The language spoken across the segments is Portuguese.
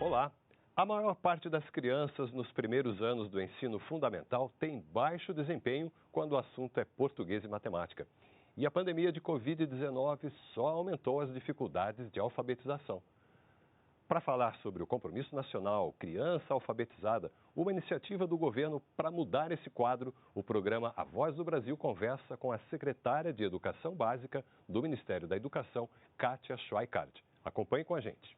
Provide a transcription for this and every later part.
Olá! A maior parte das crianças nos primeiros anos do ensino fundamental tem baixo desempenho quando o assunto é português e matemática. E a pandemia de Covid-19 só aumentou as dificuldades de alfabetização. Para falar sobre o Compromisso Nacional Criança Alfabetizada, uma iniciativa do governo para mudar esse quadro, o programa A Voz do Brasil conversa com a secretária de Educação Básica do Ministério da Educação, Kátia Schweikart. Acompanhe com a gente.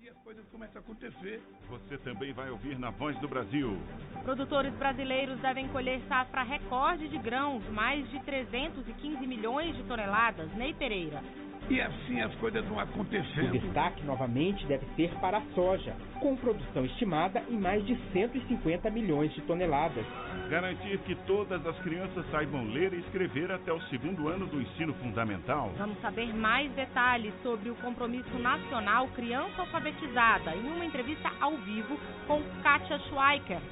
E as coisas começam a acontecer. Você também vai ouvir na Voz do Brasil. Produtores brasileiros devem colher safra recorde de grãos, mais de 315 milhões de toneladas. Ney Pereira. E assim as coisas vão acontecendo. O destaque novamente deve ser para a soja, com produção estimada em mais de 150 milhões de toneladas. Garantir que todas as crianças saibam ler e escrever até o segundo ano do ensino fundamental. Vamos saber mais detalhes sobre o Compromisso Nacional Criança Alfabetizada em uma entrevista ao vivo com Kátia Schweikart,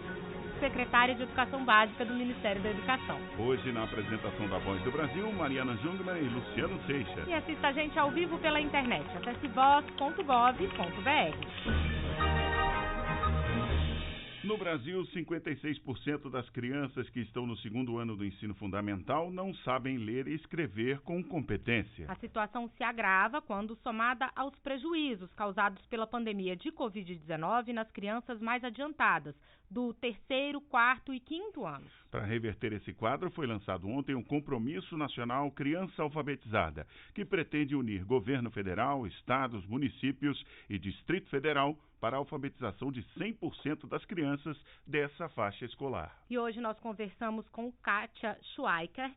secretária de Educação Básica do Ministério da Educação. Hoje, na apresentação da Voz do Brasil, Mariana Jungmann e Luciano Seixas. E assista a gente ao vivo pela internet. Acesse voz.gov.br. No Brasil, 56% das crianças que estão no segundo ano do ensino fundamental não sabem ler e escrever com competência. A situação se agrava quando somada aos prejuízos causados pela pandemia de Covid-19 nas crianças mais adiantadas, do terceiro, quarto e quinto anos. Para reverter esse quadro, foi lançado ontem o Compromisso Nacional Criança Alfabetizada, que pretende unir governo federal, estados, municípios e Distrito Federal para a alfabetização de 100% das crianças dessa faixa escolar. E hoje nós conversamos com Kátia Schweikart,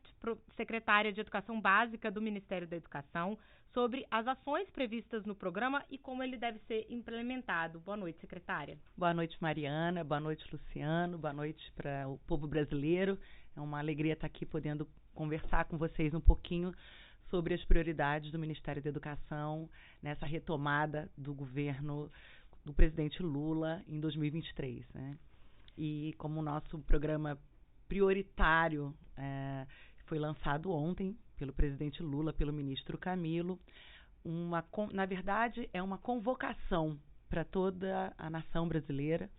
secretária de Educação Básica do Ministério da Educação, sobre as ações previstas no programa e como ele deve ser implementado. Boa noite, secretária. Boa noite, Mariana. Boa noite, Luciano. Boa noite para o povo brasileiro. É uma alegria estar aqui podendo conversar com vocês um pouquinho sobre as prioridades do Ministério da Educação nessa retomada do governo do presidente Lula em 2023, né? E como o nosso programa prioritário foi lançado ontem pelo presidente Lula, pelo ministro Camilo, na verdade é uma convocação para toda a nação brasileira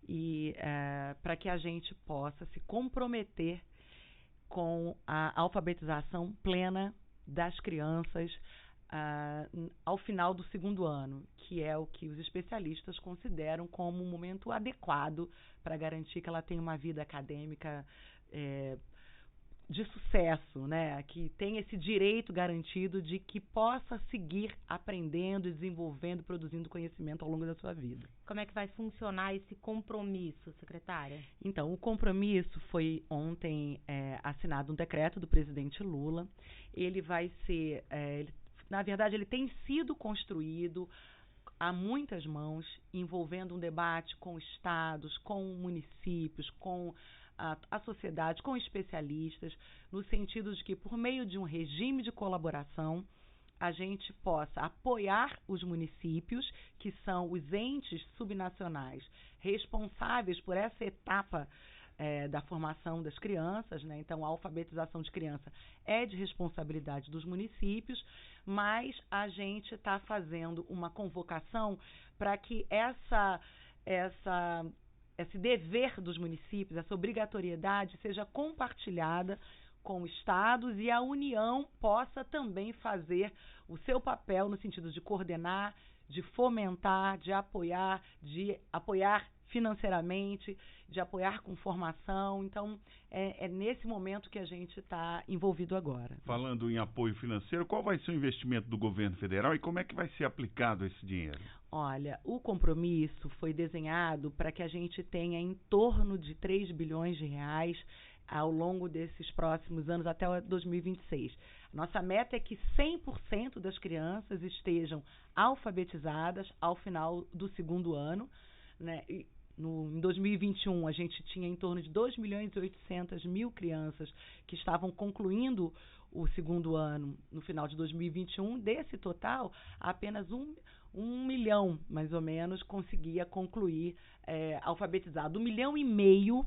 e para que a gente possa se comprometer com a alfabetização plena das crianças ao final do segundo ano, que é o que os especialistas consideram como um momento adequado para garantir que ela tenha uma vida acadêmica de sucesso, né? Que tenha esse direito garantido de que possa seguir aprendendo, desenvolvendo, produzindo conhecimento ao longo da sua vida. Como é que vai funcionar esse compromisso, secretária? Então, o compromisso foi ontem assinado um decreto do presidente Lula. Ele vai ser... na verdade, ele tem sido construído a muitas mãos, envolvendo um debate com estados, com municípios, com a sociedade, com especialistas, no sentido de que, por meio de um regime de colaboração, a gente possa apoiar os municípios, que são os entes subnacionais responsáveis por essa etapa da formação das crianças, né? Então, a alfabetização de criança é de responsabilidade dos municípios, mas a gente está fazendo uma convocação para que esse dever dos municípios, essa obrigatoriedade seja compartilhada com estados e a União possa também fazer o seu papel no sentido de coordenar, de fomentar, de apoiar financeiramente, de apoiar com formação. Então, é nesse momento que a gente está envolvido agora. Falando em apoio financeiro, qual vai ser o investimento do governo federal e como é que vai ser aplicado esse dinheiro? Olha, o compromisso foi desenhado para que a gente tenha em torno de 3 bilhões de reais ao longo desses próximos anos até 2026. Nossa meta é que 100% das crianças estejam alfabetizadas ao final do segundo ano, né? Em 2021, a gente tinha em torno de 2.800.000 crianças que estavam concluindo o segundo ano no final de 2021. Desse total, apenas 1 milhão, mais ou menos, conseguia concluir alfabetizado. 1,5 milhão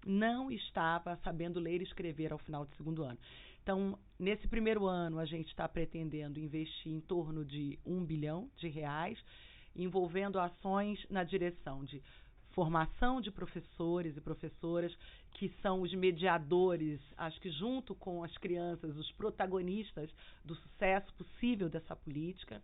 não estava sabendo ler e escrever ao final do segundo ano. Então, nesse primeiro ano, a gente está pretendendo investir em torno de 1 bilhão de reais. envolvendo ações na direção de formação de professores e professoras que são os mediadores, acho que junto com as crianças, os protagonistas do sucesso possível dessa política.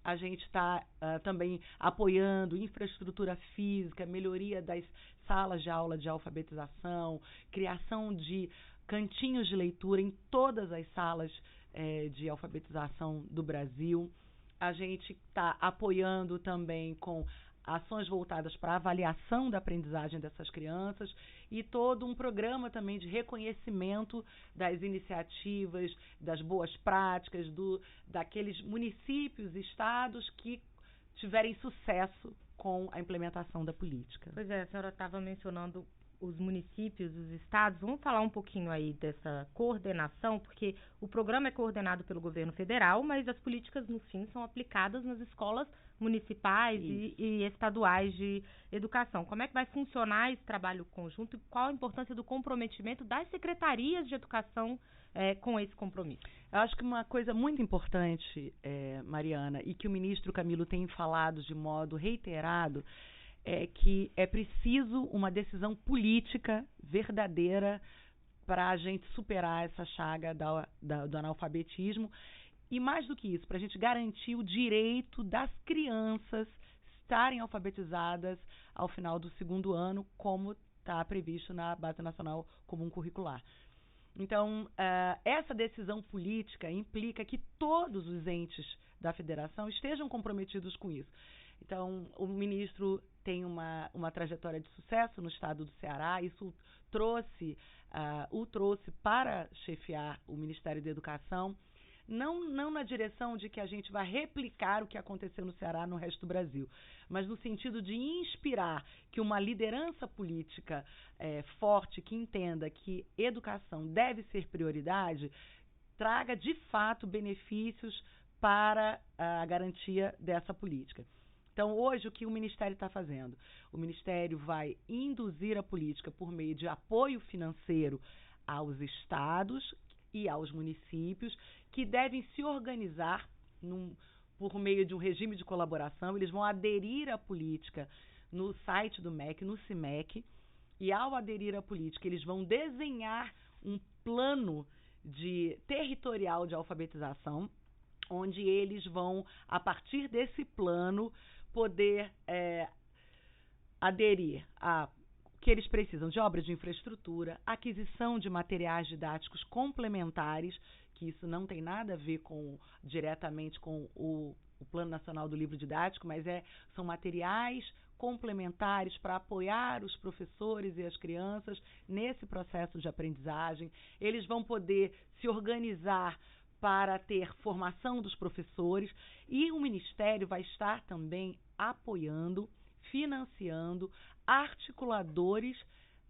A gente está também apoiando infraestrutura física, melhoria das salas de aula de alfabetização, criação de cantinhos de leitura em todas as salas de alfabetização do Brasil. A gente está apoiando também com ações voltadas para a avaliação da aprendizagem dessas crianças e todo um programa também de reconhecimento das iniciativas, das boas práticas, daqueles municípios e estados que tiverem sucesso com a implementação da política. Pois é, a senhora estava mencionando os municípios, os estados. Vamos falar um pouquinho aí dessa coordenação, porque o programa é coordenado pelo governo federal, mas as políticas, no fim, são aplicadas nas escolas municipais e estaduais de educação. Como é que vai funcionar esse trabalho conjunto e qual a importância do comprometimento das secretarias de educação com esse compromisso? Eu acho que uma coisa muito importante, Mariana, e que o ministro Camilo tem falado de modo reiterado, é que é preciso uma decisão política verdadeira para a gente superar essa chaga do analfabetismo e, mais do que isso, para a gente garantir o direito das crianças estarem alfabetizadas ao final do segundo ano, como está previsto na Base Nacional Comum Curricular. Então, essa decisão política implica que todos os entes da federação estejam comprometidos com isso. Então, o ministro tem uma trajetória de sucesso no estado do Ceará, isso o trouxe para chefiar o Ministério da Educação, não na direção de que a gente vai replicar o que aconteceu no Ceará no resto do Brasil, mas no sentido de inspirar que uma liderança política forte, que entenda que educação deve ser prioridade, traga de fato benefícios para a garantia dessa política. Então, hoje, o que o Ministério está fazendo? O Ministério vai induzir a política por meio de apoio financeiro aos estados e aos municípios, que devem se organizar por meio de um regime de colaboração. Eles vão aderir à política no site do MEC, no CIMEC, e ao aderir à política, eles vão desenhar um plano territorial de alfabetização, onde eles vão, a partir desse plano, poder aderir a que eles precisam de obras de infraestrutura, aquisição de materiais didáticos complementares, que isso não tem nada a ver diretamente com o Plano Nacional do Livro Didático, mas são materiais complementares para apoiar os professores e as crianças nesse processo de aprendizagem. Eles vão poder se organizar para ter formação dos professores e o Ministério vai estar também apoiando, financiando articuladores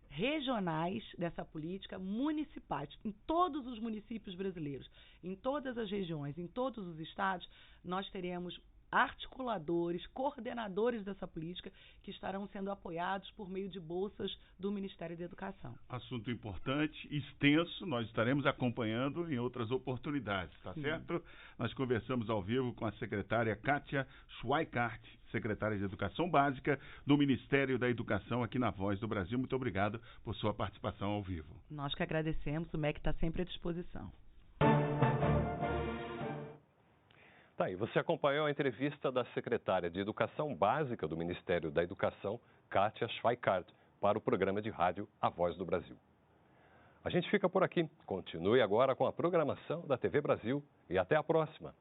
regionais dessa política municipais. Em todos os municípios brasileiros, em todas as regiões, em todos os estados, nós teremos articuladores, coordenadores dessa política que estarão sendo apoiados por meio de bolsas do Ministério da Educação. Assunto importante, extenso, nós estaremos acompanhando em outras oportunidades, tá certo? Nós conversamos ao vivo com a secretária Kátia Schweikart, secretária de Educação Básica do Ministério da Educação aqui na Voz do Brasil. Muito obrigado por sua participação ao vivo. Nós que agradecemos, o MEC está sempre à disposição. Tá aí, você acompanhou a entrevista da secretária de Educação Básica do Ministério da Educação, Kátia Schweikart, para o programa de rádio A Voz do Brasil. A gente fica por aqui. Continue agora com a programação da TV Brasil e até a próxima.